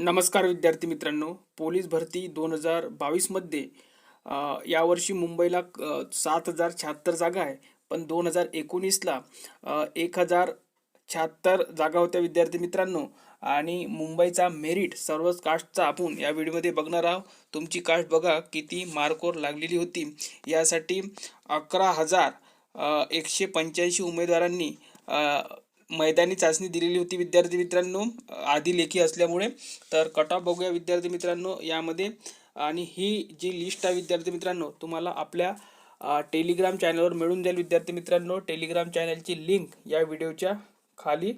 नमस्कार विद्यार्थी मित्रांनो, पोलीस भरती 2022 मध्ये यावर्षी मुंबईला 7,076 जागा आहे. पण 2019ला 1,076 जागा होत्या विद्यार्थी मित्रांनो. आणि मुंबईचा मेरिट सर्वच कास्टचा आपण या व्हिडिओमध्ये बघणार आहोत. तुमची कास्ट बघा किती मार्कवर लागलेली होती. यासाठी 11,185 उमेदवारांनी मैदानी चाचणी दिलेली होती विद्यार्थी मित्रांनो, आधी लेखी असल्यामुळे. तर कट ऑफ बघूया विद्यार्थी मित्रांनो यामध्ये. आणि ही जी लिस्ट आहे विद्यार्थी मित्रांनो तुम्हाला आपल्या टेलिग्राम चॅनलवर मिळून जाईल विद्यार्थी मित्रांनो. टेलिग्राम चॅनलची लिंक या व्हिडिओच्या खाली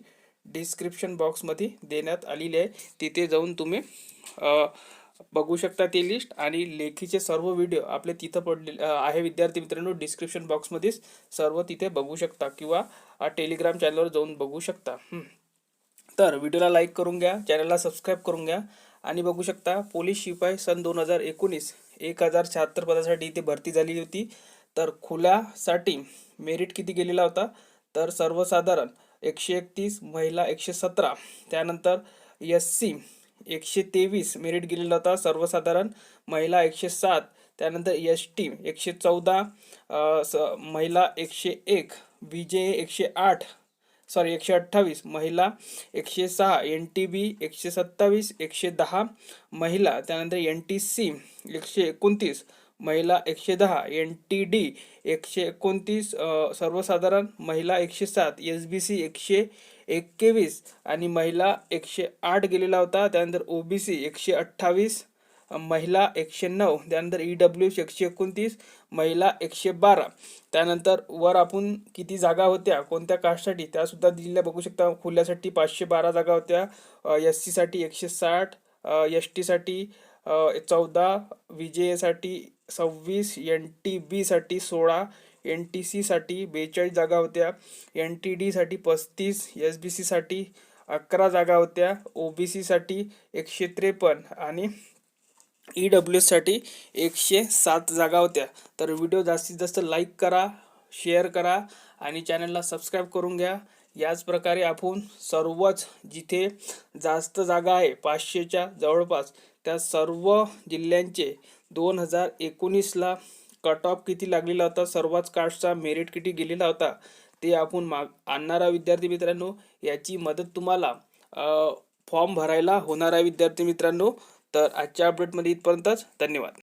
डिस्क्रिप्शन बॉक्समध्ये देण्यात आलेली आहे. तिथे जाऊन तुम्ही बघू शकता ती लिस्ट. आणि लेखीचे सर्व व्हिडिओ आपले तिथं पडले आहे विद्यार्थी मित्रांनो. डिस्क्रिप्शन बॉक्समध्येच सर्व तिथे बघू शकता किंवा टेलिग्राम चॅनलवर जाऊन बघू शकता. तर व्हिडिओला लाईक करून घ्या, चॅनलला सबस्क्राईब करून घ्या. आणि बघू शकता पोलीस शिपाई सन 2019 1,076 पदासाठी इथे भरती झाली होती. तर खुल्यासाठी मेरिट किती गेलेला होता, तर सर्वसाधारण 131, महिला 117, त्यानंतर SC 123 मेरिट गेलेला होता सर्वसाधारण, महिला 107, त्यानंतर ST 114, महिला 101, BJ 128, महिला 106, NTB 127, 110 महिला, त्यानंतर NTC 129, महिला 110, NTD 129 सर्वसाधारण, महिला 107, SBC 121 आणि महिला 108 गेलेला होता. त्यानंतर OBC 128, महिला 109, त्यानंतर EWS 129, महिला 112. त्यानंतर वर आपण किती जागा होत्या कोणत्या कास्टसाठी त्या सुद्धा दिलेल्या बघू शकता. खुल्यासाठी 512 जागा होत्या, SC साठी 160, ST साठी 14, VJ साठी 26, NTB साठी 16, NTC साठी 42 जागा होत्या, NTD साठी 35, SBC साठी 11 जागा होत्या, OBC साठी 153 आणि EWS साठी 107 जागा होत्या. तर व्हिडिओ जास्तीत जास्त लाईक करा, शेअर करा आणि चॅनलला सबस्क्राईब करून घ्या. याच प्रकारे आपण सर्वच जिथे जास्त जागा आहे 500च्या जवळपास त्या सर्व जिल्ह्यांचे 2019ला कट ऑफ किती लागलेला होता, सर्वच कास्टचा मेरिट किती गेलेला होता ते आपण आणणारा विद्यार्थी मित्रांनो. याची मदत तुम्हाला फॉर्म भरायला होणार आहे विद्यार्थी मित्रांनो. तर आजच्या अपडेटमध्ये इथपर्यंतच. धन्यवाद.